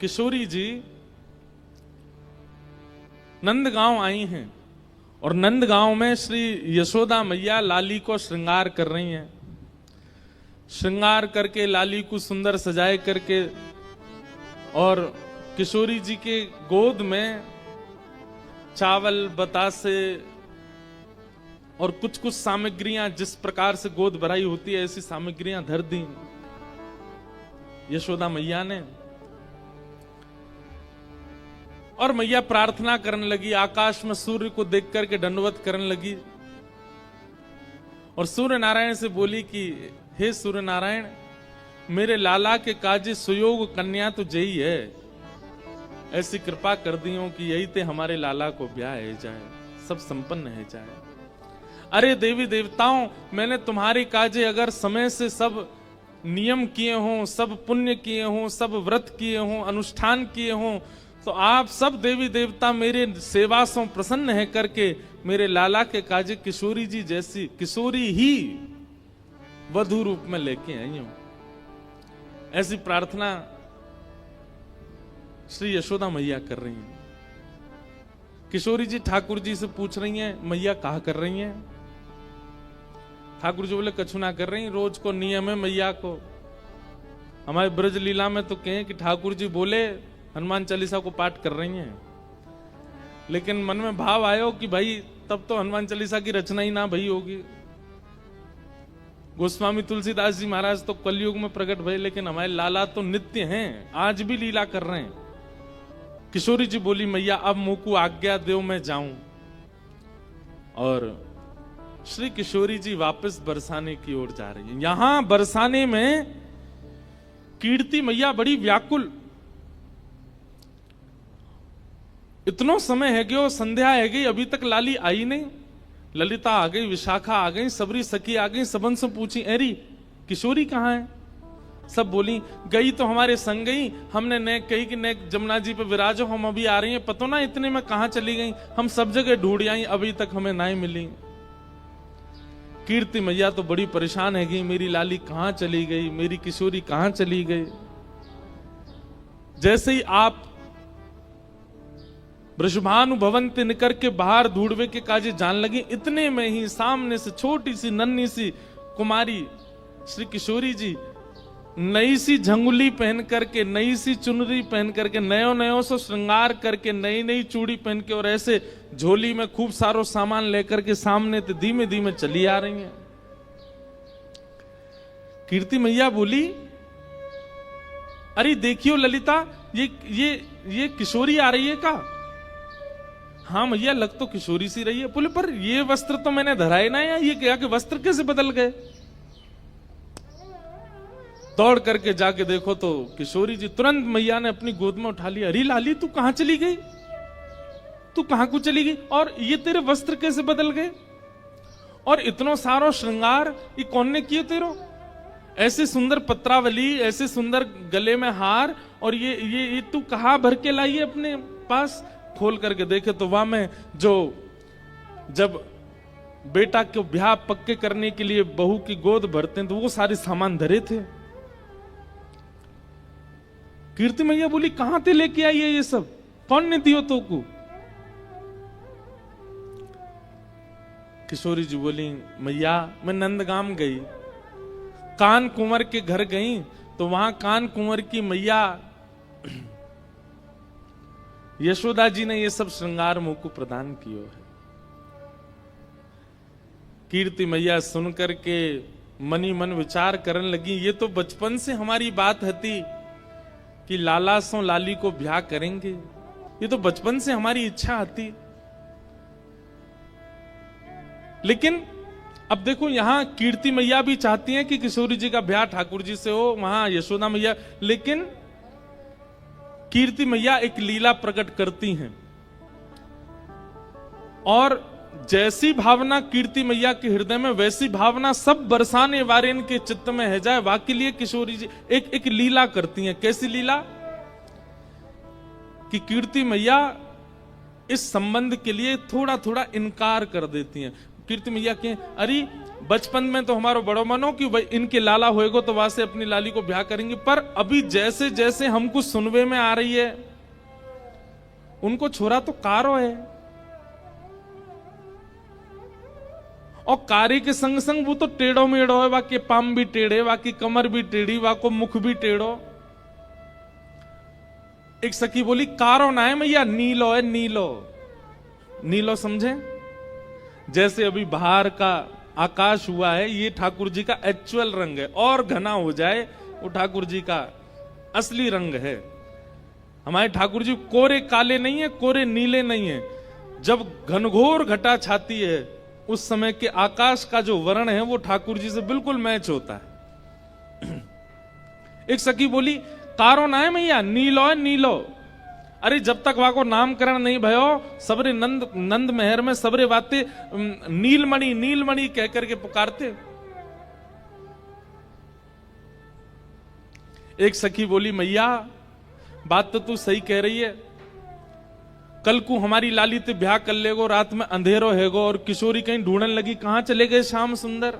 किशोरी जी नंदगांव आई हैं और नंदगांव में श्री यशोदा मैया लाली को श्रृंगार कर रही हैं। श्रृंगार करके लाली को सुंदर सजाए करके और किशोरी जी के गोद में चावल, बतासे और कुछ कुछ सामग्रियां, जिस प्रकार से गोद भराई होती है ऐसी सामग्रियां धर दी यशोदा मैया ने। और मैया प्रार्थना करने लगी, आकाश में सूर्य को देख करके दंडवत करने लगी और सूर्य नारायण से बोली कि हे सूर्य नारायण, मेरे लाला के काजे सुयोग कन्या तो जई है, ऐसी कृपा कर दी हो कि यही ते हमारे लाला को ब्याह है जाए, सब संपन्न है जाए। अरे देवी देवताओं, मैंने तुम्हारे काजे अगर समय से सब नियम किए हों, सब पुण्य किए हों, सब व्रत किए हों, अनुष्ठान किए हों, तो आप सब देवी देवता मेरे सेवा से प्रसन्न है करके मेरे लाला के काजे किशोरी जी जैसी किशोरी ही वधू रूप में लेके आई हूं। ऐसी प्रार्थना श्री यशोदा मैया कर रही हैं। किशोरी जी ठाकुर जी से पूछ रही हैं, मैया कहा कर रही हैं? ठाकुर जी बोले कछु ना कर रही, रोज को नियम है मैया को। हमारे ब्रज लीला में तो कहें कि ठाकुर जी बोले हनुमान चालीसा को पाठ कर रही हैं, लेकिन मन में भाव आयो कि भाई तब तो हनुमान चालीसा की रचना ही ना भई होगी। गोस्वामी तुलसीदास जी महाराज तो कलयुग में प्रकट भये, लेकिन हमारे लाला तो नित्य हैं, आज भी लीला कर रहे हैं। किशोरी जी बोली, मैया अब मुंह को आज्ञा दो, मैं जाऊं। और श्री किशोरी जी वापस बरसाने की ओर जा रही है। यहां बरसाने में कीर्ति मैया बड़ी व्याकुल, इतनो समय है गयो, संध्या है गई, अभी तक लाली आई नहीं। ललिता आ गई, विशाखा आ गई, सबरी सखी आ गई, सबन से पूछी, अरे किशोरी कहाँ है? सब बोली, गई तो हमारे संग गई, हमने ने कही कि ने जमुना जी पे विराजो, हम अभी आ रही हैं। पतो ना इतने में कहां चली गई, हम सब जगह ढूंढ आई, अभी तक हमें ना ही मिली। कीर्ति मैया तो बड़ी परेशान है गई, मेरी लाली कहां चली गई, मेरी किशोरी कहां चली गई। जैसे ही आप वृषभानु भवंति निकर के बाहर ढूंढवे के काजे जान लगी, इतने में ही सामने से छोटी सी नन्ही सी कुमारी श्री किशोरी जी नई सी झंगुली पहन करके, नई सी चुनरी पहन करके, नयो नयो से श्रृंगार करके, नई नई चूड़ी पहन के और ऐसे झोली में खूब सारो सामान लेकर के सामने तो धीमे धीमे चली आ रही हैं। कीर्ति मैया बोली, अरे देखियो ललिता, ये किशोरी आ रही है का? हाँ मैया, लग तो किशोरी सी रही है। बोले पर ये वस्त्र तो मैंने धराए ना, या ये क्या कि वस्त्र कैसे बदल गए? दौड़ करके जाके देखो तो किशोरी जी तुरंत मैया ने अपनी गोद में उठा लिया। अरे लाली, तू कहां चली गई? तू कहां को चली गई? और ये तेरे वस्त्र कैसे बदल गए? और इतनो सारो श्रृंगार ये कौन ने किए तेरो? ऐसे सुंदर पत्रावली, ऐसे सुंदर गले में हार, और ये तू कहां भर के लाई है अपने पास? खोल करके देखे तो वहां में जो जब बेटा को ब्याह पक्के करने के लिए बहू की गोद भरते हैं तो वो सारे सामान धरे थे। कीर्ति मैया बोली, कहां ते लेके आई है ये सब? कौन ने दियो तो को? किशोरी जी बोली, मैया मैं नंदगाम गई, कान कुंवर के घर गई, तो वहां कान कुंवर की मैया यशोदा जी ने ये सब श्रृंगार मुंह को प्रदान किया है। कीर्ति मैया सुनकर के मनी मन विचार करने लगी, ये तो बचपन से हमारी बात हती कि लाला सो लाली को ब्याह करेंगे, ये तो बचपन से हमारी इच्छा हती। लेकिन अब देखो, यहां कीर्ति मैया भी चाहती हैं कि किशोरी जी का ब्याह ठाकुर जी से हो, वहां यशोदा मैया, लेकिन कीर्ति मैया एक लीला प्रकट करती हैं, और जैसी भावना कीर्ति मैया के हृदय में, वैसी भावना सब बरसाने वारेन के चित्त में है जाए। वाकई लिए किशोरी जी एक लीला करती हैं। कैसी लीला? कि कीर्ति मैया इस संबंध के लिए थोड़ा थोड़ा इनकार कर देती हैं। कीर्ति मैया के, अरे बचपन में तो हमारो बड़ो मनो कि भाई इनके लाला होएगो तो वहां से अपनी लाली को ब्याह करेंगे, पर अभी जैसे जैसे हमको सुनवे में आ रही है उनको छोरा तो कारो है, और कारी के संग संग वो तो टेढ़ो मेढ़ो है, वाके पाम भी टेढ़े, वाकी कमर भी टेढ़ी, वाको मुख भी टेढ़ो। एक सखी बोली कारो ना है मैया, नीलो है, नीलो। नीलो समझे? जैसे अभी बाहर का आकाश हुआ है, ये ठाकुर जी का एक्चुअल रंग है, और घना हो जाए वो ठाकुर जी का असली रंग है। हमारे ठाकुर जी कोरे काले नहीं है, कोरे नीले नहीं है। जब घनघोर घटा छाती है उस समय के आकाश का जो वर्ण है वो ठाकुर जी से बिल्कुल मैच होता है। एक सखी बोली कारो ना है मैया, नीलो है, नीलो। अरे जब तक वहां को नामकरण नहीं भयो, सबरे नंद महर में सबरे बातें नीलमणि नीलमणि कह करके पुकारते। एक सखी बोली मैया बात तो तू सही कह रही है, कल को हमारी लाली ते ब्याह कर लेगो, रात में अंधेरो हैगो और किशोरी कहीं ढूंढने लगी कहां चले गए श्याम सुंदर,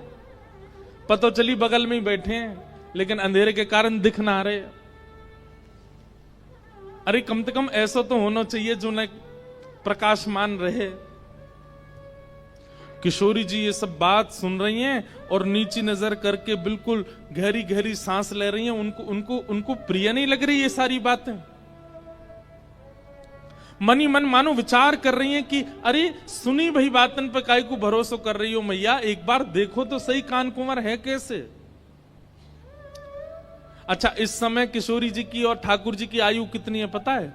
पतो चली बगल में ही बैठे हैं लेकिन अंधेरे के कारण दिख ना रहे। अरे कम से कम ऐसा तो होना चाहिए जो न प्रकाशमान रहे। किशोरी जी ये सब बात सुन रही हैं और नीची नजर करके बिल्कुल गहरी गहरी सांस ले रही हैं। उनको प्रिय नहीं लग रही ये सारी बातें। मन ही मन मानो विचार कर रही हैं कि अरे सुनी भई बातन पे काहे को भरोसा कर रही हो मैया, एक बार देखो तो सही कान कुंवर है कैसे। अच्छा इस समय किशोरी जी की और ठाकुर जी की आयु कितनी है पता है?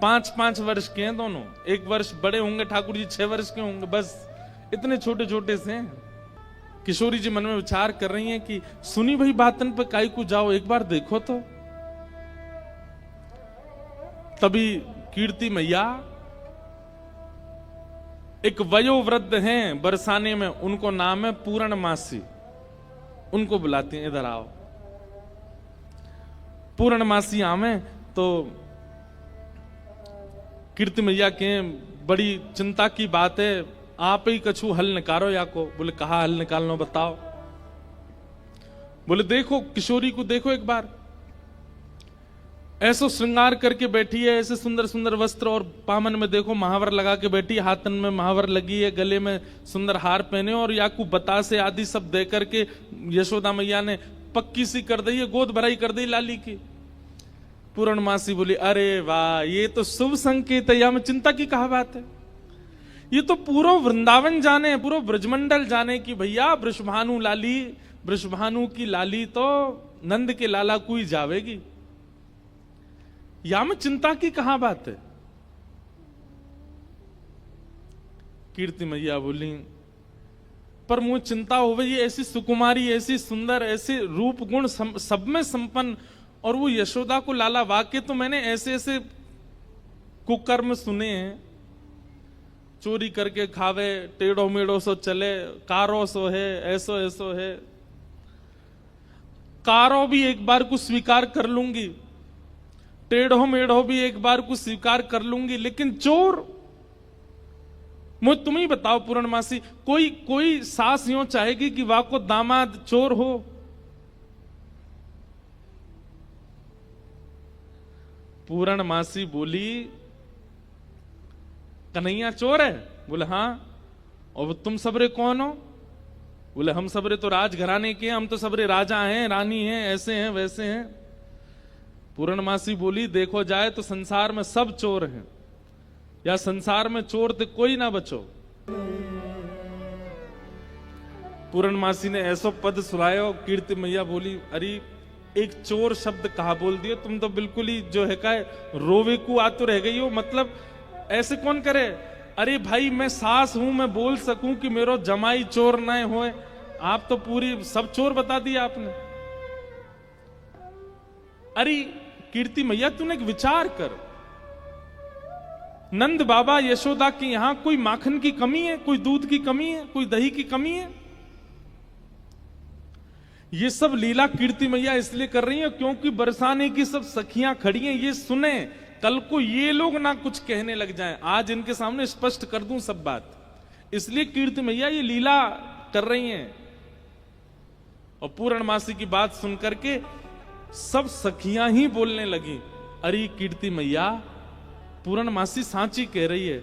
5-5 वर्ष के हैं दोनों। 1 वर्ष बड़े होंगे ठाकुर जी, 6 वर्ष के होंगे, बस इतने छोटे छोटे से हैं। किशोरी जी मन में विचार कर रही हैं कि सुनी भई बातन पे काहे को जाओ, एक बार देखो तो। तभी कीर्ति मैया एक वयोवृद्ध हैं बरसाने में, उनको नाम है पूर्णमासी, उनको बुलाती हैं इधर आओ। पूर्णमासी आवे तो कीर्ति मैया के बड़ी चिंता की बात है, आप ही कछु हल निकालो या को। बोले कहा हल निकालना बताओ। बोले देखो किशोरी को देखो एक बार, ऐसो श्रृंगार करके बैठी है, ऐसे सुंदर सुंदर वस्त्र और पामन में देखो महावर लगा के बैठी है, हाथन में महावर लगी है, गले में सुंदर हार पहने और याकू बतासे आदि सब दे करके यशोदा मैया ने पक्की सी कर दी है, गोद भराई कर दी लाली की। पूर्णमासी बोली अरे वाह ये तो शुभ संकेत है, या में चिंता की कहा बात है। ये तो पूरा वृंदावन जाने, पूरा ब्रजमंडल जाने की भैया वृषभानु लाली, वृषभानु की लाली तो नंद के लाला को ही जावेगी, या में चिंता की कहां बात है। कीर्ति मैया बोली पर मुझे चिंता हो गई, ऐसी सुकुमारी, ऐसी सुंदर, ऐसे रूप गुण सब में संपन्न, और वो यशोदा को लाला, वाक्य तो मैंने ऐसे ऐसे कुकर्म सुने हैं, चोरी करके खावे, टेढ़ो मेढ़ो सो चले, कारो सो है, ऐसो ऐसो है। कारो भी एक बार को स्वीकार कर लूंगी, टेढ़ो मेढ़ो भी एक बार को स्वीकार कर लूंगी, लेकिन चोर मुझे तुम ही बताओ पूर्णमासी, कोई सास यूं चाहेगी कि वाह को दामाद चोर हो? पूर्णमासी बोली कन्हैया चोर है? बोले हाँ। और तुम सबरे कौन हो? बोले हम सबरे तो राजघराने के हैं, हम तो सबरे राजा हैं, रानी हैं, ऐसे हैं वैसे हैं। पूर्णमासी बोली देखो जाए तो संसार में सब चोर हैं, या संसार में चोर तो कोई ना बचो। पूर्णमासी ने ऐसा पद सुनायो। कीर्ति मैया बोली अरे एक चोर शब्द कहा बोल दियो, तुम तो बिल्कुल ही जो है का रोवे को आतुर रह गई हो, मतलब ऐसे कौन करे। अरे भाई मैं सास हूं, मैं बोल सकूं कि मेरो जमाई चोर ना होए, आप तो पूरी सब चोर बता दिया आपने। अरे कीर्ति मैया तूने एक विचार कर, नंद बाबा यशोदा के यहां कोई माखन की कमी है, कोई दूध की कमी है, कोई दही की कमी है? ये सब लीला कीर्ति मैया इसलिए कर रही है क्योंकि बरसाने की सब सखियां खड़ी हैं, ये सुने, कल को ये लोग ना कुछ कहने लग जाएं। आज इनके सामने स्पष्ट कर दूं सब बात, इसलिए कीर्ति मैया ये लीला कर रही हैं। और पूर्णमासी की बात सुनकर के सब सखियां ही बोलने लगी, अरे कीर्ति मैया पूर्णमासी सांची कह रही है,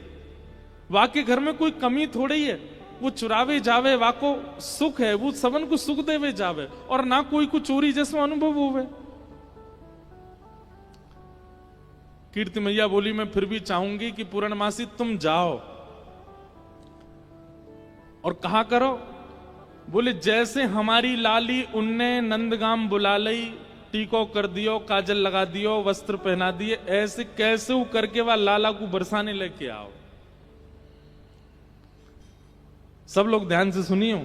वाके घर में कोई कमी थोड़ी है, वो चुरावे जावे वाको सुख है, वो सबन को सुख देवे जावे और ना कोई को चोरी जैसा अनुभव होवे। कीर्ति मैया बोली, मैं फिर भी चाहूंगी कि पूर्णमासी तुम जाओ और कहा करो, बोले जैसे हमारी लाली उनने नंदगाम बुला लई, टीको कर दियो, काजल लगा दियो, वस्त्र पहना दिए, ऐसे कैसे वो करके वह लाला को बरसाने लेके आओ। सब लोग ध्यान से सुनियो,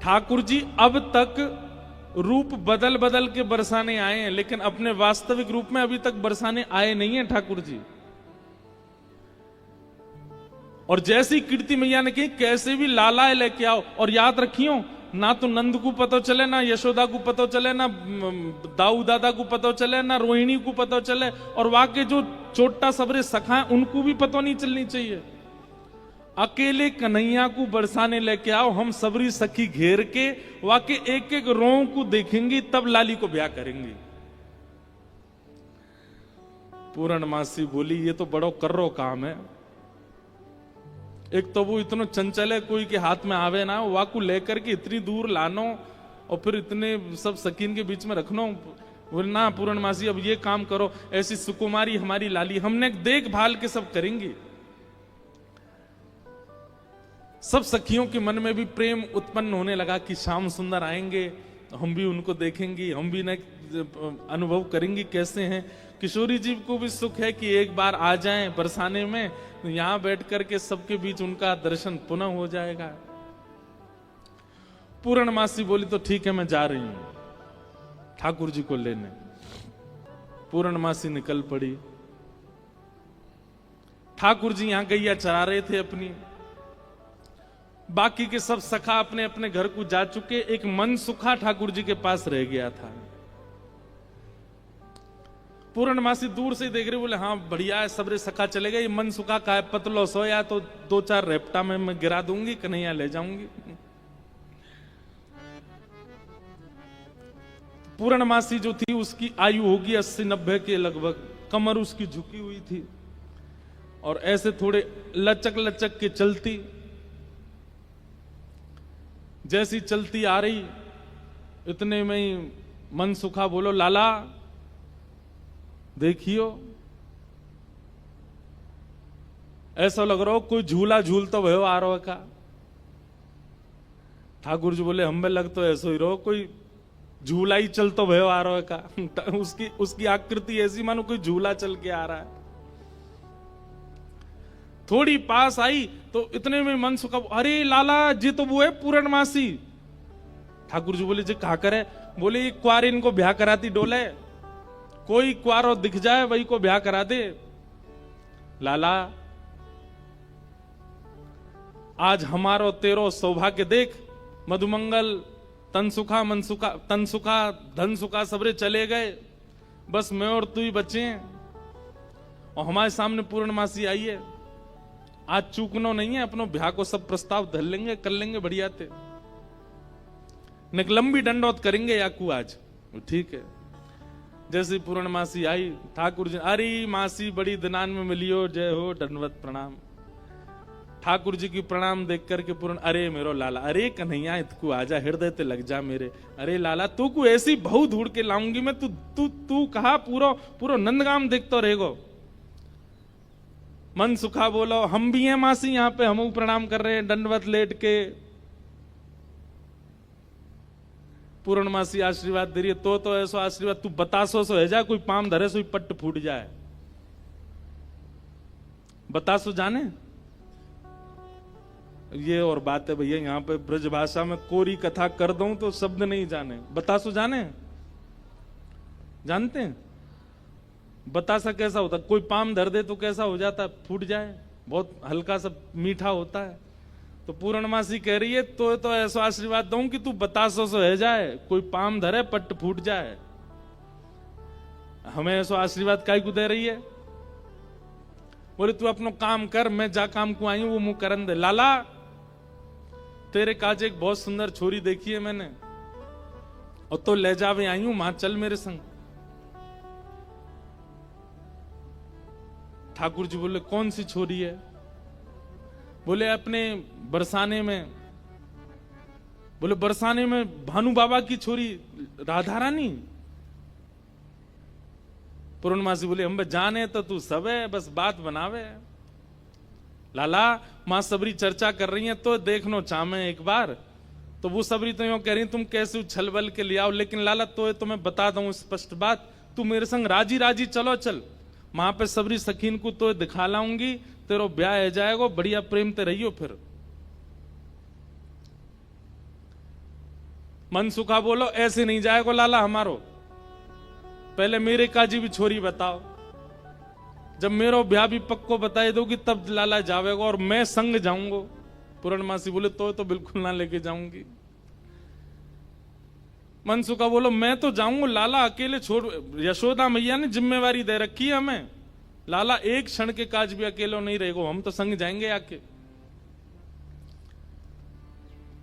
ठाकुर जी अब तक रूप बदल बदल के बरसाने आए हैं, लेकिन अपने वास्तविक रूप में अभी तक बरसाने आए नहीं है ठाकुर जी। और जैसी कीर्ति मैया ने कही कैसे भी लाला लेके आओ, और याद रखियो ना तो नंद को पता चले, ना यशोदा को पता चले, ना दाऊ दादा को पता चले, ना रोहिणी को पता चले, और वाके जो छोटा सबरे सखा है उनको भी पता नहीं चलनी चाहिए। अकेले कन्हैया को बरसाने लेके आओ, हम सबरी सखी घेर के वाके एक एक रों को देखेंगी, तब लाली को ब्याह करेंगी। पूर्णमासी बोली, ये तो बड़ो कर्रो काम है। एक तो वो इतना चंचल है, कोई के हाथ में आवे ना, वाकू लेकर के इतनी दूर लानो और फिर इतने सब सकीन के बीच में रखनो। बोले ना पूर्णमासी अब ये काम करो, ऐसी सुकुमारी हमारी लाली, हमने देखभाल के सब करेंगी। सब सखियों के मन में भी प्रेम उत्पन्न होने लगा कि श्याम सुंदर आएंगे तो हम भी उनको देखेंगी, हम भी न अनुभव करेंगी कैसे हैं। किशोरी जी को भी सुख है कि एक बार आ जाएं बरसाने में, तो यहां बैठ करके सबके बीच उनका दर्शन पुनः हो जाएगा। पूर्णमासी बोली, तो ठीक है मैं जा रही हूं ठाकुर जी को लेने। पूर्णमासी निकल पड़ी। ठाकुर जी यहां गैया चरा रहे थे अपनी, बाकी के सब सखा अपने अपने घर को जा चुके, एक मन सुखा ठाकुर जी के पास रह गया था। पूर्णमासी दूर से देख रहे, बोले हाँ बढ़िया है, सबरे सखा चले गए, मन सुखा का है, पतलो सोया तो 2-4 रेपटा में मैं गिरा दूंगी, कन्हैया ले जाऊंगी। पूर्णमासी जो थी उसकी आयु होगी 80-90 के लगभग, कमर उसकी झुकी हुई थी और ऐसे थोड़े लचक लचक के चलती। जैसी चलती आ रही इतने में ही मन सुखा बोलो, लाला देखियो ऐसा लग रहा हो कोई झूला झूलता भयो आ रहा का। ठाकुर जी बोले, हमें लग तो ऐसा ही रहो कोई झूला ही चलता भयो आ रहा का। उसकी आकृति ऐसी मानो कोई झूला चल के आ रहा है। थोड़ी पास आई तो इतने में मन सुखा, अरे लाला जी तो वो है पूर्णमासी। ठाकुर जी बोले, जी कहा करे? बोले ये क्वार इनको ब्याह कराती डोले, कोई क्वारो दिख जाए वही को ब्याह करा दे। लाला आज हमारो तेरो सौभाग्य देख, मधुमंगल तनसुखा मनसुखा तनसुखा धनसुखा सबरे चले गए, बस मैं और तू ही बचे हैं और हमारे सामने पूर्णमासी आई है। आज चूकनो नहीं है, अपनो ब्याह को सब प्रस्ताव धर लेंगे, कर लेंगे बढ़िया थे, लंबी दंडौत करेंगे याकू आज। ठीक है। जैसे पूर्णमासी आई, ठाकुर जी, अरे मासी बड़ी दिनान में मिलियो, जय हो, दंडवत प्रणाम। ठाकुर जी की प्रणाम देख करके पूर्ण, अरे मेरो लाला, अरे कन्हैया इतकू आजा, हृदय ते लग जा मेरे। अरे लाला तू को ऐसी बहु ढूंढ के लाऊंगी मैं, तू कहा पूरो पूरो नंदगाम देखतो रहेगो। मन सुखा बोलो, हम भी हैं मासी यहाँ पे, हम प्रणाम कर रहे हैं दंडवत लेट के। पूर्णमासी आशीर्वाद दे रही है, तो ऐसो आशीर्वाद तू बतासो सो है जा, कोई पाम धरे सो पट्ट फूट जाए। बतासो जाने ये और बात है भैया, यहाँ पे ब्रज भाषा में कोरी कथा कर दूं तो शब्द नहीं जाने। बतासो जाने, जानते हैं बतासा कैसा होता? कोई पाम धर दे तो कैसा हो जाता? फूट जाए, बहुत हल्का सा मीठा होता है। तो पूर्णमासी कह रही है, तो ऐसा आशीर्वाद दूं कि तू बतासो सो है जाए, कोई पाम धरे पट्ट फूट जाए। हमें ऐसा आशीर्वाद काय को दे रही है? बोले तू अपनो काम कर, मैं जा काम को आई हूं वो मुंह करन दे। लाला तेरे काज एक बहुत सुंदर छोरी देखी है मैंने, और तो ले जावे आई हूं, मां चल मेरे संग। ठाकुर जी बोले कौन सी छोरी है? बोले अपने बरसाने में। बोले बरसाने में भानु बाबा की छोरी राधा रानी? पूर्णमासी बोले हम जाने तो तू सब है, बस बात बनावे। लाला मां सबरी चर्चा कर रही है तो देखनो चाहे एक बार। तो वो सबरी तो यूं कह रही तुम कैसे उछल बल के ले आओ, लेकिन लाला तो मैं बता दूं स्पष्ट बात, तू मेरे संग राजी राजी चलो चल, वहां पे सबरी सखीन को तो दिखा लाऊंगी, तेरो ब्याह है जाएगा, बढ़िया प्रेम ते रहियो। फिर मनसुखा बोलो ऐसे नहीं जाएगा लाला हमारो, पहले मेरे काजी भी छोरी बताओ, जब मेरो ब्याह भी पक्को बताए दोगी तब लाला जावेगा और मैं संग जाऊंगा। पूर्णमासी बोले तो बिल्कुल ना लेके जाऊंगी। मनसुखा बोलो मैं तो जाऊंगा लाला, अकेले छोड़, यशोदा मैया ने जिम्मेवारी दे रखी है हमें, लाला एक क्षण के काज भी अकेले नहीं रहेगा, हम तो संग जाएंगे आके।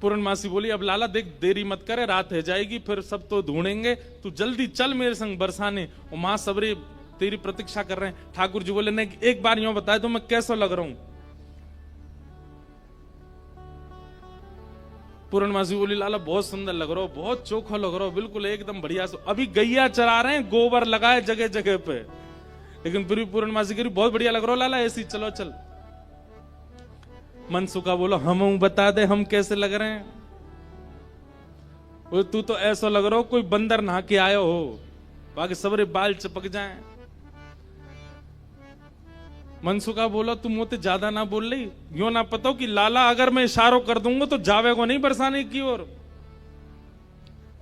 पूर्णमासी बोली अब लाला देख देरी मत करे, रात है जाएगी, फिर सब तो ढूंढेंगे, तू जल्दी चल मेरे संग बरसाने, और मां सबरे तेरी प्रतीक्षा कर रहे हैं। ठाकुर जी बोले नहीं एक बार यूं बताए तो मैं कैसा लग रहा हूं? पूर्णमासी बोली लाला बहुत सुंदर लग रहा हो, बहुत चोखा लग रहा हो, बिल्कुल एकदम बढ़िया। अभी गैया चरा रहे हैं, गोबर लगाए जगह जगह पे, लेकिन फिर भी पूर्णमासी कह रही बहुत बढ़िया लग रहा हो लाला, ऐसी चलो चल। मनसुखा बोलो हम बता दे हम कैसे लग रहे हैं? वो तू तो ऐसा लग रहा हो कोई बंदर नहा के आयो हो, बाकी सबरे बाल चिपक जाएं। मनसुखा बोला तुम मोते ज्यादा ना बोल रही, यो ना पता कि लाला अगर मैं इशारों कर दूंगा तो जावेगो नहीं बरसाने की ओर।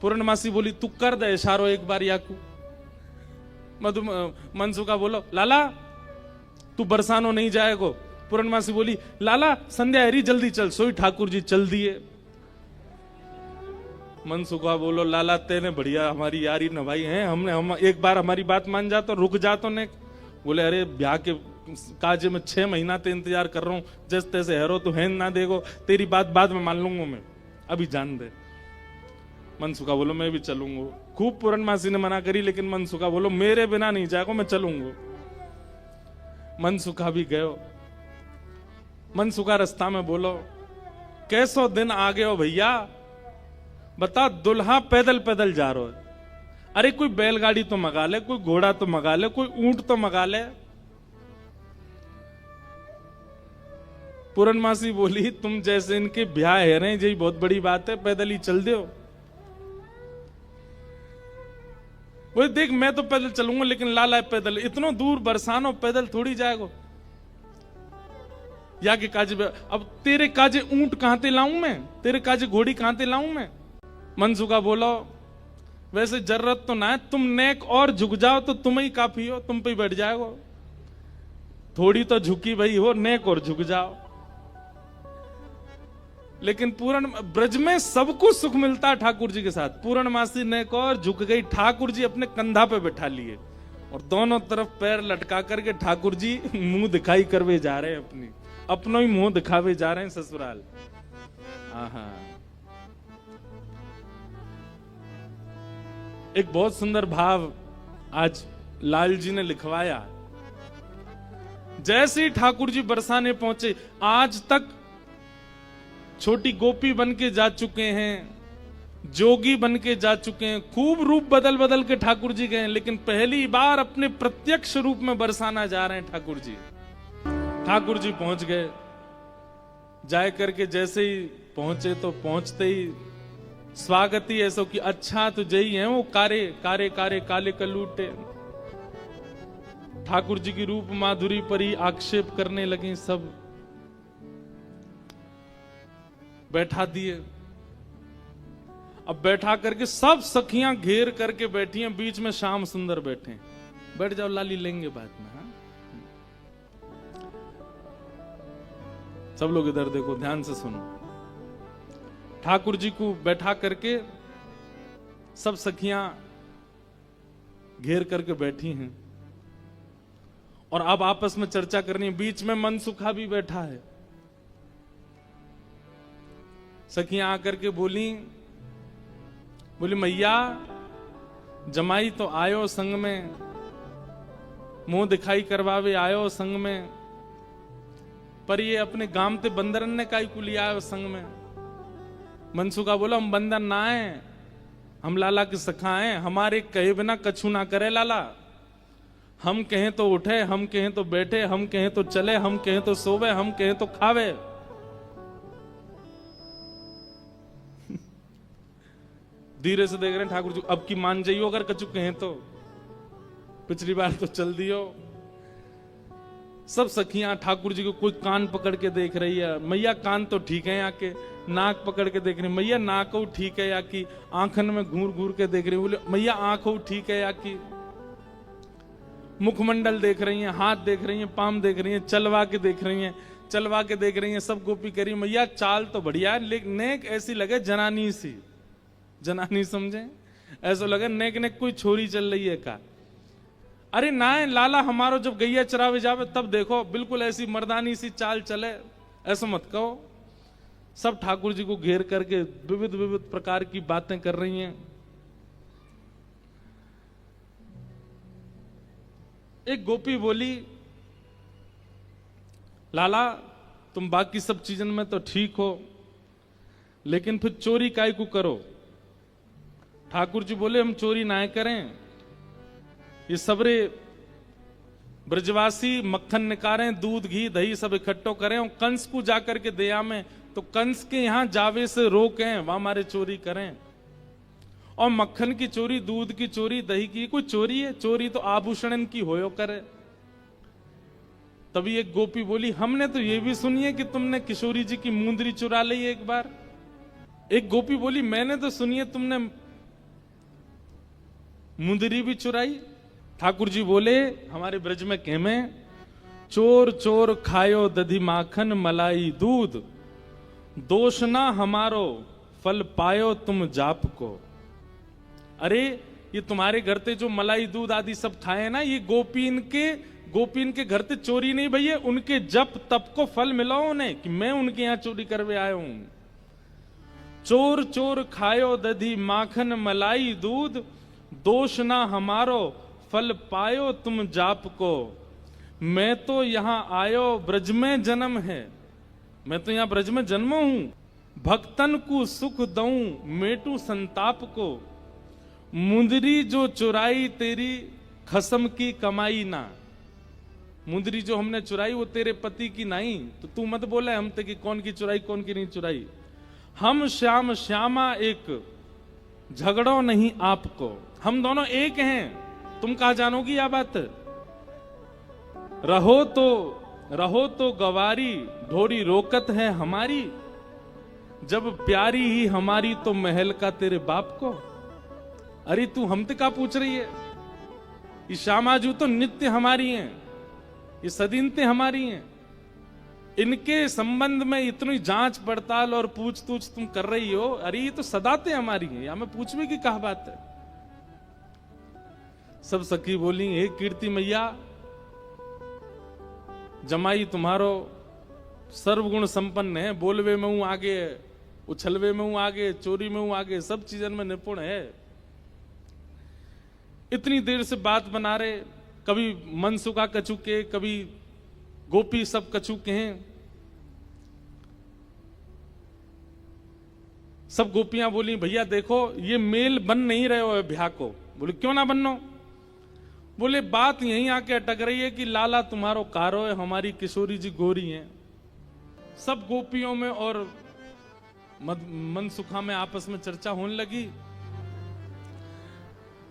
पूर्णमासी बोली तू कर दे इशारों एक बार याकू। मनसुखा बोलो लाला तू बरसानो नहीं जाएगो। पूर्णमासी बोली लाला संध्या हरी जल्दी चल, सोई ठाकुर जी चल दिए। मनसुखा बोलो लाला तेने बढ़िया हमारी यारी नभाई है, हम एक बार हमारी बात मान जा तो रुक जा तो ने। बोले अरे ब्याह के काज में 6 महीना ते इंतजार कर रहा हूं, जैसे तैसे हेरो तो है ना देगो, तेरी बात बाद में मान लूंगा मैं, अभी जान दे। मनसुखा बोलो मैं भी चलूंगा। खूब पूर्णमासी ने मना करी, लेकिन मनसुखा बोलो मेरे बिना नहीं जाएगा, मैं चलूंगा। मनसुखा भी गयो। मनसुखा रास्ता में बोलो कैसो दिन आ गए हो भैया, बता दुल्हा पैदल पैदल जा रहा है, अरे कोई बैलगाड़ी तो मंगा ले, कोई घोड़ा तो मंगा ले, कोई ऊंट तो मंगा ले। पूर्णमासी बोली तुम जैसे इनके ब्याह है रहे यही बहुत बड़ी बात है, पैदल ही चल दो। वो देख मैं तो पैदल चलूंगा, लेकिन लाला पैदल इतना दूर बरसानो पैदल थोड़ी जाएगा। या के काजे अब तेरे काजे ऊंट कहां ते लाऊं मैं, तेरे काजे घोड़ी कहां ते लाऊं मैं। मनसुखा बोलो वैसे जरूरत तो ना है, तुम नेक और झुक जाओ तो तुम ही काफी हो, तुम पे ही बैठ जाओ, थोड़ी तो झुकी भाई हो, नेक और झुक जाओ। लेकिन पूर्ण ब्रज में सबको सुख मिलता है ठाकुर जी के साथ। पूर्णमासी नेक और झुक गई, ठाकुर जी अपने कंधा पे बैठा लिए और दोनों तरफ पैर लटका करके ठाकुर जी मुंह दिखाई करवे जा रहे हैं, अपनों ही मुंह दिखावे जा रहे हैं ससुराल। आहा एक बहुत सुंदर भाव आज लाल जी ने लिखवाया। जैसे ही ठाकुर जी बरसाने पहुंचे, आज तक छोटी गोपी बन के जा चुके हैं, जोगी बन के जा चुके हैं, खूब रूप बदल बदल के ठाकुर जी गए, लेकिन पहली बार अपने प्रत्यक्ष रूप में बरसाना जा रहे हैं ठाकुर जी। ठाकुर जी पहुंच गए, जाए करके जैसे ही पहुंचे तो पहुंचते ही स्वागत ही ऐसा कि अच्छा तो जई है वो कारे कारे कारे काले कलूटे। ठाकुर जी की रूप माधुरी पर ही आक्षेप करने लगे, सब बैठा दिए। अब बैठा करके सब सखियां घेर करके बैठी हैं, बीच में श्याम सुंदर बैठे हैं। बैठ जाओ लाली लेंगे बाद में। हाँ सब लोग इधर देखो, ध्यान से सुनो। ठाकुर जी को बैठा करके सब सखियां घेर करके बैठी हैं और अब आपस में चर्चा करनी है। बीच में मनसुखा भी बैठा है। सखियां आकर के बोली मैया जमाई तो आयो संग में, मुंह दिखाई करवावे आयो संग में, पर ये अपने गाम ते बंदरन ने काई को लिया आयो संग में। मनसुखा बोला हम बंदर ना आए, हम लाला की सखा हैं, हमारे कहे बिना कछु ना करे लाला। हम कहें तो उठे, हम कहें तो बैठे, हम कहें तो चले, हम कहें तो सोवे, हम कहें तो खावे। धीरे से देख रहे हैं ठाकुर जी, अब की मान जाइयो अगर कछु कहें तो, पिछली बार तो चल दियो। सब सखियां ठाकुर जी को कोई कान पकड़ के देख रही है, मैया कान तो ठीक है, आके नाक पकड़ के देख रही, मैया नाक हो ठीक है, या की आंखन में घूर घूर के देख रही, बोले मैया आंख हो ठीक है, या की मुखमंडल देख रही हैं, हाथ देख रही हैं, पाम देख रही हैं, चलवा के देख रही हैं, चलवा के देख रही हैं, सब गोपी करी मैया चाल तो बढ़िया है, लेकिन नेक ऐसी लगे जनानी सी, जनानी समझे, ऐसा लगे नेक नेक कोई छोरी चल रही है का। अरे ना लाला हमारो जब गैया चरावे जावे तब देखो बिल्कुल ऐसी मर्दानी सी चाल चले, ऐसा मत कहो। सब ठाकुर जी को घेर करके विविध विविध प्रकार की बातें कर रही हैं। एक गोपी बोली लाला तुम बाकी सब चीजन में तो ठीक हो, लेकिन फिर चोरी काय को करो। ठाकुर जी बोले हम चोरी ना करें, ये सबरे ब्रजवासी मक्खन निकारें, दूध घी दही सब इकट्ठो करें और कंस को जाकर के दया में, तो कंस के यहां जावे से रोकें, वहां हमारे चोरी करें। और मक्खन की चोरी, दूध की चोरी, दही की कोई चोरी है? चोरी तो आभूषण की होयो करे। तभी एक गोपी बोली हमने तो ये भी सुनी है कि तुमने किशोरी जी की मुंदरी चुरा ली एक बार। एक गोपी बोली मैंने तो सुनी है तुमने मुंदरी भी चुराई। ठाकुर जी बोले हमारे ब्रज में कहमे, चोर चोर खायो दधी माखन मलाई दूध, दोष ना हमारो फल पायो तुम जाप को। अरे ये तुम्हारे घर ते जो मलाई दूध आदि सब खाए ना, ये गोपीन के घर ते चोरी नहीं भैया, उनके जप तप को फल मिला उन्हें कि मैं उनके यहां चोरी करवे आया हूं। चोर चोर खायो दधी माखन मलाई दूध, दोष ना हमारो फल पायो तुम जाप को। मैं तो यहां आयो ब्रज में जन्म है, मैं तो यहां ब्रज में जन्मो हूं। भक्तन को सुख दऊं मेटू संताप को, मुंदरी जो चुराई तेरी खसम की कमाई ना। मुंदरी जो हमने चुराई वो तेरे पति की नहीं, तो तू मत बोले हम ते कि कौन की चुराई कौन की नहीं चुराई। हम श्याम श्यामा एक झगड़ो नहीं आपको, हम दोनों एक हैं, तुम कहा जानोगी यह बात। रहो तो गवारी ढोरी रोकत है हमारी, जब प्यारी ही हमारी तो महल का तेरे बाप को। अरे तू हमसे का पूछ रही है? ये श्यामाजू तो नित्य हमारी हैं, ये सदीनते हमारी हैं, इनके संबंध में इतनी जांच पड़ताल और पूछ तूछ तुम कर रही हो। अरे ये तो सदाते हमारी हैं, या मैं पूछने की कहा बात है। सब सखी बोली हे कीर्ति मैया, जमाई तुम्हारो सर्वगुण संपन्न है, बोलवे में हूं आगे, उछलवे में हूं आगे, चोरी में हूं आगे, सब चीजन में निपुण है। इतनी देर से बात बना रहे, कभी मनसुखा कछु के, कभी गोपी सब कछु के हैं। सब गोपियां बोली भैया देखो ये मेल बन नहीं रहे हो ब्याह को। बोले क्यों ना बननो? बोले बात यहीं आके अटक रही है कि लाला तुम्हारो कारो है, हमारी किशोरी जी गोरी हैं। सब गोपियों में और मनसुखा में आपस में चर्चा होने लगी।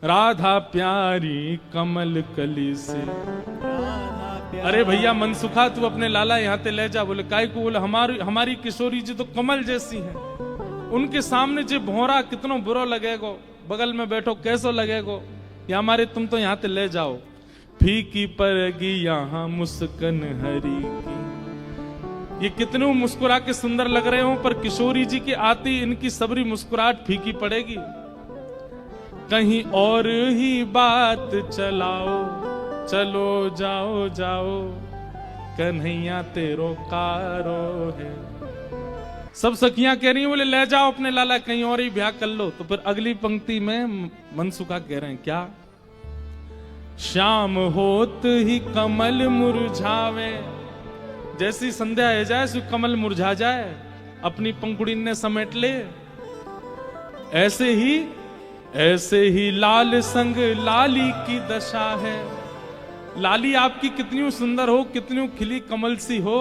राधा प्यारी कमल कली से, अरे भैया मनसुखा तू अपने लाला यहाँ ते ले जा। बोले काय को? बोले हमारी किशोरी जी तो कमल जैसी हैं, उनके सामने जो भौरा कितनो बुरा लगेगो, बगल में बैठो कैसो लगेगो, या हमारे तुम तो यहाँ ते ले जाओ। फीकी पड़ेगी यहाँ मुस्कन हरी की, ये कितने मुस्कुरा के सुंदर लग रहे हो, पर किशोरी जी के आती इनकी सबरी मुस्कुराहट फीकी पड़ेगी। कहीं और ही बात चलाओ, चलो जाओ जाओ, कन्हैया तेरो कारो है। सब सखियां कह रही हैं, बोले ले जाओ अपने लाला कहीं और ही ब्याह कर लो। तो फिर अगली पंक्ति में मनसुखा कह रहे हैं क्या, श्याम होत ही कमल मुरझावे, जैसी संध्या हो जाए सो कमल मुरझा जाए, अपनी पंखुड़ी ने समेट ले, ऐसे ही लाल संग लाली की दशा है। लाली आपकी कितनी सुंदर हो, कितनी खिली कमल सी हो,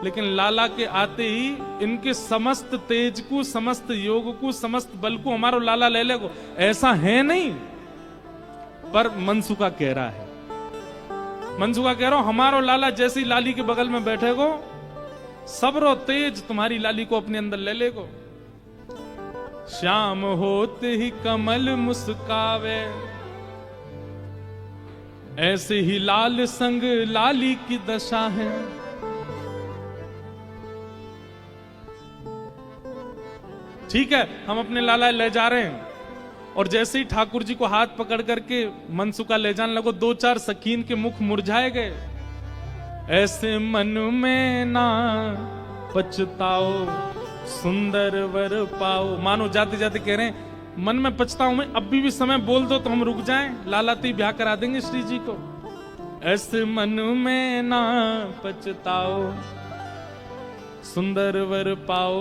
लेकिन लाला के आते ही इनके समस्त तेज को, समस्त योग को, समस्त बल को हमारो लाला ले लेगो, ऐसा है नहीं। पर मनसुखा कह रहा है, मनसुखा कह रहा हूं हमारो लाला जैसी लाली के बगल में बैठेगो, सबरो तेज तुम्हारी लाली को अपने अंदर ले लेगो। श्याम होते ही कमल मुस्कावे, ऐसे ही लाल संग लाली की दशा है। ठीक है, हम अपने लाला ले जा रहे हैं, और जैसे ही ठाकुर जी को हाथ पकड़ करके मनसुखा ले जाने लगो, 2-4 सकीन के मुख मुरझाए गए। ऐसे मन में ना पछताओ, सुंदर वर पाओ। मानो जाते जाते कह रहे हैं मन में पछताऊं मैं, अभी भी समय बोल दो तो हम रुक जाएं, लाला तो ब्याह करा देंगे श्री जी को। ऐसे मन में ना पछताओ, सुंदर वर पाओ,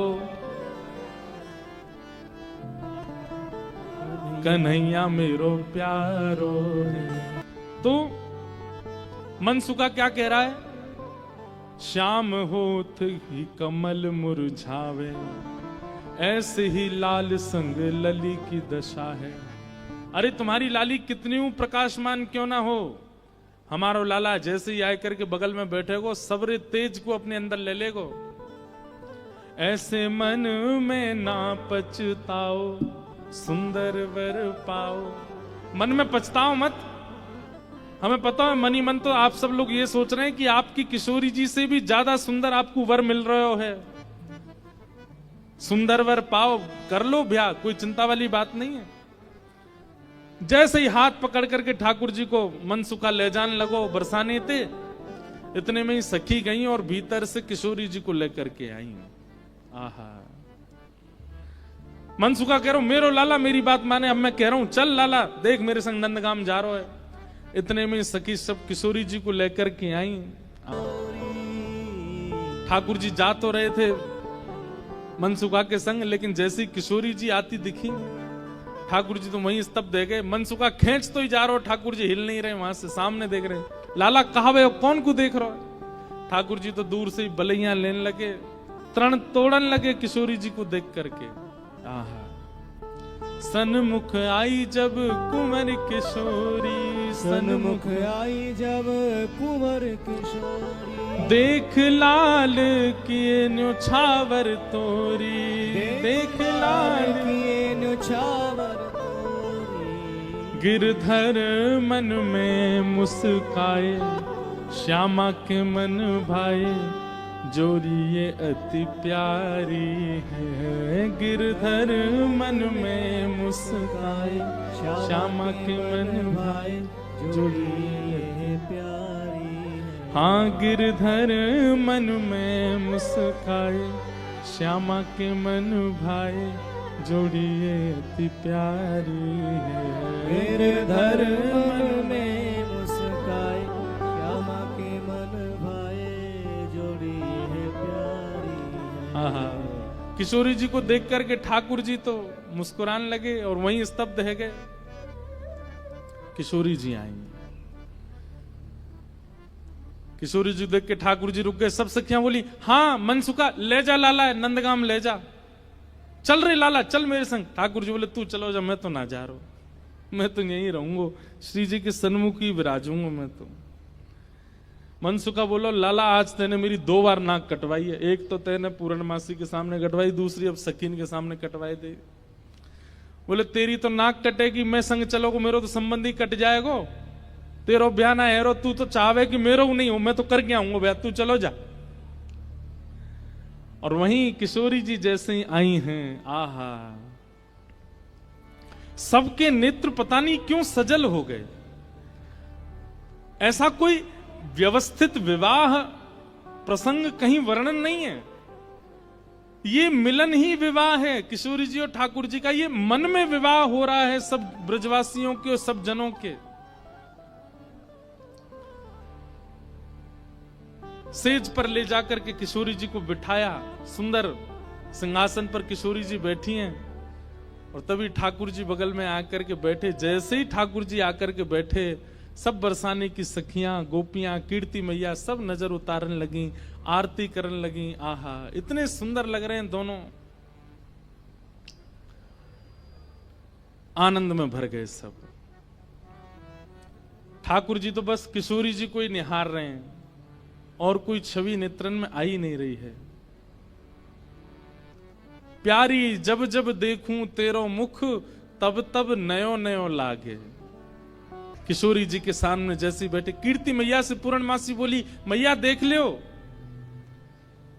कन्हैया मेरो प्यारो है। तो मनसुखा क्या कह रहा है, श्याम होत ही कमल मुरझावे, ऐसे ही लाल संग लली की दशा है। अरे तुम्हारी लाली कितनी प्रकाशमान क्यों ना हो, हमारो लाला जैसे ही आए करके बगल में बैठेगो, सबरे तेज को अपने अंदर ले लेगो। ऐसे मन में ना पछताओ, सुंदर वर पाओ। मन में पछताओ मत। हमें पता है मन ही मन तो आप सब लोग ये सोच रहे हैं कि आपकी किशोरी जी से भी ज्यादा सुंदर आपको वर मिल रहे है। सुंदर वर पाओ, कर लो ब्याह, कोई चिंता वाली बात नहीं है। जैसे ही हाथ पकड़ करके ठाकुर जी को मनसुखा ले जाने लगो, बरसाने थे, इतने में ही सखी गई और भीतर से किशोरी जी को लेकर के आई। आहा, मनसुखा कह रहा हूं मेरो लाला मेरी बात माने, अब मैं कह रहा हूं चल लाला देख मेरे संग नंदगाम जा रहा है। इतने में सखी सब किशोरी जी को लेकर के आई। ठाकुर जी जा तो रहे थे मनसुखा के संग, लेकिन जैसी किशोरी जी आती दिखी, ठाकुर जी तो वहीं स्तब्ध रह गए। मनसुखा खींच तो ही जा रहा हो, ठाकुर जी हिल नहीं रहे, वहां से सामने देख रहे। लाला कहा वे कौन को देख रहा है? ठाकुर जी तो दूर से ही बलैया लेने लगे, तरण तोड़न लगे किशोरी जी को देख करके। आहा, सन्मुख आई जब कुंवर किशोरी, सन्मुख आई जब कुंवर किशोरी, देख लाल किए न्योछावर तोरी, देख लाल किए न्योछावर तोरी। गिरधर मन में मुस्काए, श्यामा के मन भाए, जोरी ये अति प्यारी है। गिरधर मन में मुस्काए, श्यामा के मन भाए, जोरी ये प्यारी है। हाँ, गिरधर मन में मुस्काए, श्यामा के मन भाए, जोड़ी ये अति प्यारी है। गिरधर मन में मुस्काए, श्यामा के मन भाए, जोड़ी है प्यारी है। हाँ, किशोरी जी को देख करके ठाकुर जी तो मुस्कुराने लगे और वहीं स्तब्ध रह गए। किशोरी जी आई, किशोरी जी देख के ठाकुर जी रुक गए। सब सखियां बोली हाँ मनसुखा ले जा लाला, नंदगाम ले जा, चल रे लाला चल मेरे संग। ठाकुर जी बोले तू चलो जा, मैं तो ना जा रहा हूं, मैं तो यहीं रहूंगा, श्री जी के सन्मुख ही विराजूंगा मैं तो। मनसुखा बोलो लाला आज तेने मेरी 2 बार नाक कटवाई है, एक तो तेने पूर्णमासी के सामने कटवाई, दूसरी अब सकीन के सामने कटवाई दे। बोले तेरी तो नाक कटेगी, मैं संग चलोगो मेरो तो संबंधी कट जाएगो, तेरो ब्याह ना हेरो, तू तो चाहे कि मेरो नहीं हो, मैं तो करके आऊंगा ब्याह, तू चलो जा। और वहीं किशोरी जी जैसे ही आई हैं, आहा, सबके नेत्र पता नहीं क्यों सजल हो गए। ऐसा कोई व्यवस्थित विवाह प्रसंग कहीं वर्णन नहीं है। ये मिलन ही विवाह है किशोरी जी और ठाकुर जी का। ये मन में विवाह हो रहा है सब ब्रजवासियों के और सब जनों के। सेज पर ले जाकर के किशोरी जी को बिठाया, सुंदर सिंहासन पर किशोरी जी बैठी हैं और तभी ठाकुर जी बगल में आकर के बैठे। जैसे ही ठाकुर जी आकर के बैठे, सब बरसाने की सखियां, गोपियां, कीर्ति मैया सब नजर उतारने लगी, आरती करने लगी। आहा, इतने सुंदर लग रहे हैं दोनों, आनंद में भर गए सब। ठाकुर जी तो बस किशोरी जी को ही निहार रहे हैं और कोई छवि नेत्रन में आ ही नहीं रही है। प्यारी जब जब देखूं तेरो मुख, तब तब नयो नयो लागे। किशोरी जी के सामने जैसे बैठे, कीर्ति मैया से पूर्णमासी बोली, मैया देख लो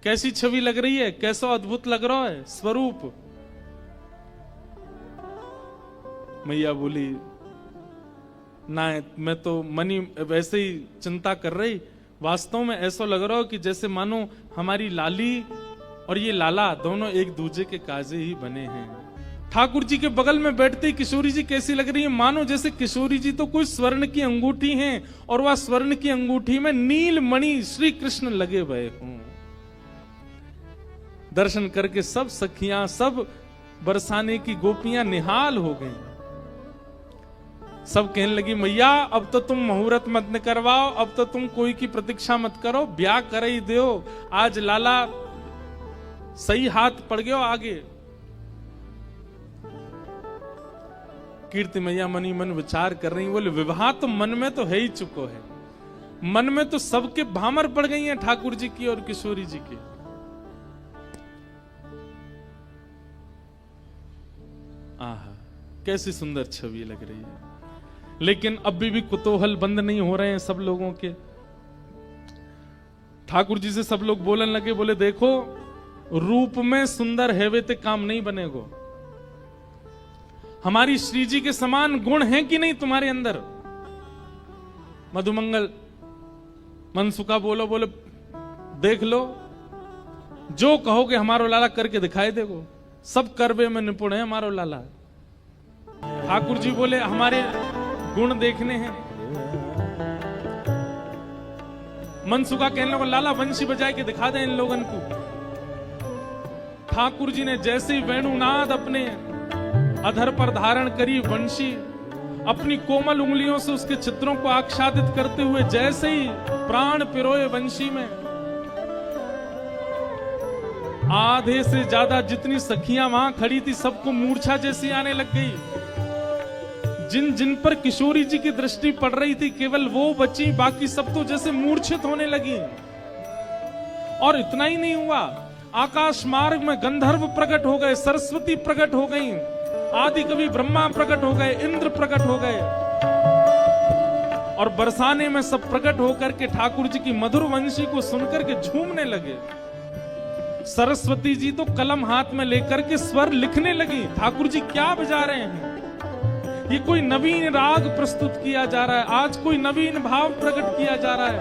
कैसी छवि लग रही है, कैसा अद्भुत लग रहा है स्वरूप। मैया बोली, ना मैं तो मनी वैसे ही चिंता कर रही, वास्तव में ऐसा लग रहा हो कि जैसे मानो हमारी लाली और ये लाला दोनों एक दूसरे के काजे ही बने हैं। ठाकुर जी के बगल में बैठते ही किशोरी जी कैसी लग रही है, मानो जैसे किशोरी जी तो कोई स्वर्ण की अंगूठी हैं और वह स्वर्ण की अंगूठी में नील मणि श्री कृष्ण लगे हुए हों। दर्शन करके सब सखियां, सब बरसाने की गोपियां निहाल हो गईं। सब कहने लगी, मैया अब तो तुम मुहूर्त मत न करवाओ, अब तो तुम कोई की प्रतीक्षा मत करो, ब्याह कर ही दो। आज लाला सही हाथ पड़ गयो आगे। कीर्ति मैया मनी मन विचार कर रही, बोले विवाह तो मन में तो है ही चुको है, मन में तो सबके भामर पड़ गई हैं ठाकुर जी की और किशोरी जी की। आहा, कैसी सुंदर छवि लग रही है। लेकिन अभी भी कुतूहल बंद नहीं हो रहे हैं सब लोगों के। ठाकुर जी से सब लोग बोलने लगे, बोले देखो रूप में सुंदर है वे ते काम नहीं बनेगो। हमारी श्री जी के समान गुण हैं कि नहीं तुम्हारे अंदर? मधुमंगल मनसुखा बोलो, बोले देख लो, जो कहोगे हमारो लाला करके दिखाई देगो, सब करवे में निपुण है हमारो लाला। ठाकुर जी बोले हमारे गुण देखने हैं। मनसुखा कहने लगा, लाला वंशी बजाए के दिखा दे इन लोगन को। ठाकुर जी ने जैसे ही वेणुनाद अपने अधर पर धारण करी, वंशी अपनी कोमल उंगलियों से उसके चित्रों को आच्छादित करते हुए जैसे ही प्राण पिरोए वंशी में, आधे से ज्यादा जितनी सखियां वहां खड़ी थी सबको मूर्छा जैसी आने लग गई। जिन जिन पर किशोरी जी की दृष्टि पड़ रही थी केवल वो बची, बाकी सब तो जैसे मूर्छित होने लगी। और इतना ही नहीं हुआ, आकाश मार्ग में गंधर्व प्रकट हो गए, सरस्वती प्रकट हो गई, आदि कवि ब्रह्मा प्रकट हो गए, इंद्र प्रकट हो गए और बरसाने में सब प्रकट होकर के ठाकुर जी की मधुर वंशी को सुनकर के झूमने लगे। सरस्वती जी तो कलम हाथ में लेकर के स्वर लिखने लगी। ठाकुर जी क्या बजा रहे हैं? ये कोई नवीन राग प्रस्तुत किया जा रहा है, आज कोई नवीन भाव प्रकट किया जा रहा है।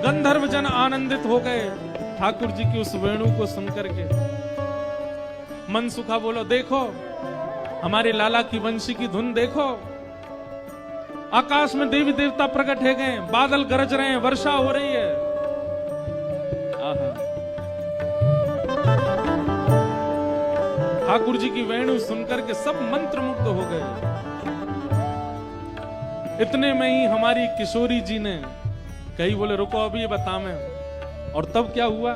गंधर्व जन आनंदित हो गए ठाकुर जी की उस वेणु को सुनकर के। मनसुखा बोलो, देखो हमारे लाला की वंशी की धुन देखो, आकाश में देवी देवता प्रकट है गए, बादल गरज रहे हैं, वर्षा हो रही है। आहा, ठाकुर जी की वेणु सुनकर के सब मंत्रमुग्ध हो गए। इतने में ही हमारी किशोरी जी ने कही, बोले रुको अभी ये बता मैं। और तब क्या हुआ?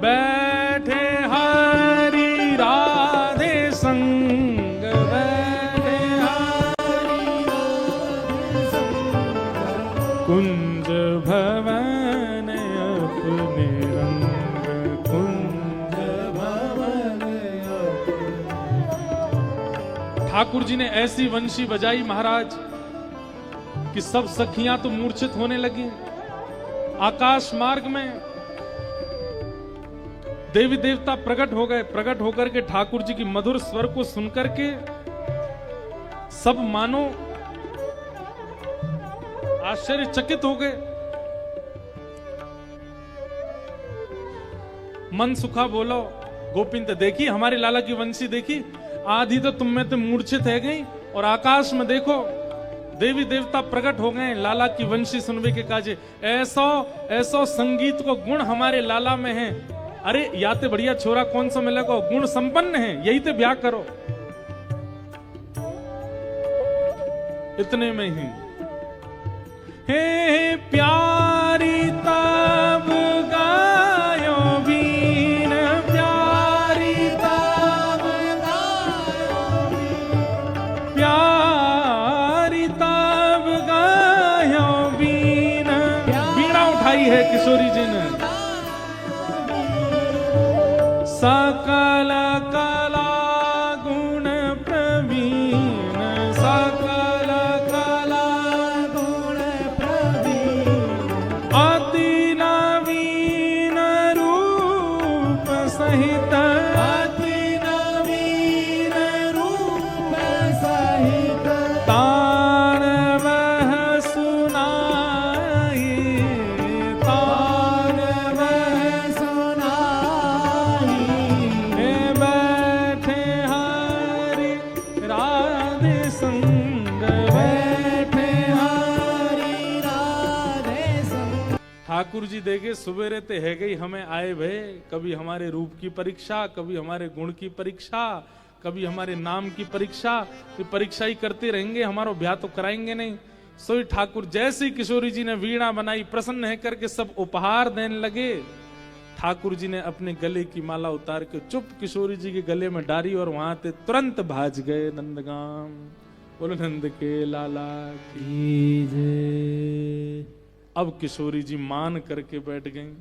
बैठे हरि राधे संग, बैठे हरि राधे संग, कुंज भवन अपने रंग, कुंज भवन अपने। ठाकुर जी ने ऐसी वंशी बजाई महाराज कि सब सखियां तो मूर्छित होने लगी। आकाश मार्ग में देवी देवता प्रकट हो गए, प्रकट होकर के ठाकुर जी की मधुर स्वर को सुनकर के सब मानो आश्चर्यचकित हो गए। मन सुखा बोलो गोपिंद देखी हमारे लाला की वंशी देखी, आधी तो तुम में तो मूर्छित है गई, और आकाश में देखो देवी देवता प्रकट हो गए लाला की वंशी सुनवे के काजे। ऐसो ऐसो संगीत को गुण हमारे लाला में है। अरे याते बढ़िया छोरा कौन सा मिलेगा, गुण संपन्न है, यही तो ब्याह करो। इतने में ही हे प्यारी तब गायो बीन, प्यारी तब गायो बीन, प्यारी तब गायो बीन। बीणा उठाई है किशोरी जी ने। सकल कला गुण प्रवीण, सकल कला गुण प्रवीण, अति नवीन रूप सहित, अति नवीन रूप सहित, तान वह सुनाई, तान वह सुनाई, हे बैठे हरि राधे संग, बैठे हरि राधे संग। ठाकुर जी देखे सुबेरे ते है गई हमें आए भय, कभी हमारे रूप की परीक्षा, कभी हमारे गुण की परीक्षा, कभी हमारे नाम की परीक्षा, ये परीक्षा ही करते रहेंगे, हमारा ब्याह तो कराएंगे नहीं। सोई ठाकुर जैसे ही किशोरी जी ने वीणा बनाई, प्रसन्न है करके सब उपहार देने लगे। ठाकुर जी ने अपने गले की माला उतार के चुप किशोरी जी के गले में डाली, और वहां ते तुरंत भाज गए नंदगाम। बोलो नंद के लाला की जय। अब किशोरी जी मान करके बैठ गई।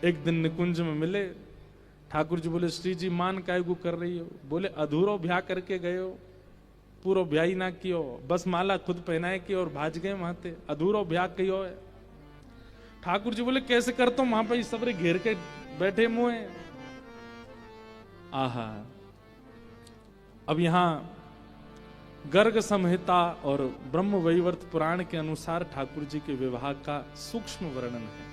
एक दिन निकुंज में मिले, ठाकुर जी बोले श्री जी मान काय को कर रही हो? बोले अधूरो ब्याह करके गए हो, पूरा ब्याह ही ना कियो, बस माला खुद पहनाए की और भाज गए वहां ते, अधूरो ब्याह कियो है। ठाकुर जी बोले कैसे करता हूं, वहां पर सबरे घेर के बैठे मुए। आहा, अब यहां गर्ग संहिता और ब्रह्म वैवर्त पुराण के अनुसार ठाकुर जी के विवाह का सूक्ष्म वर्णन है।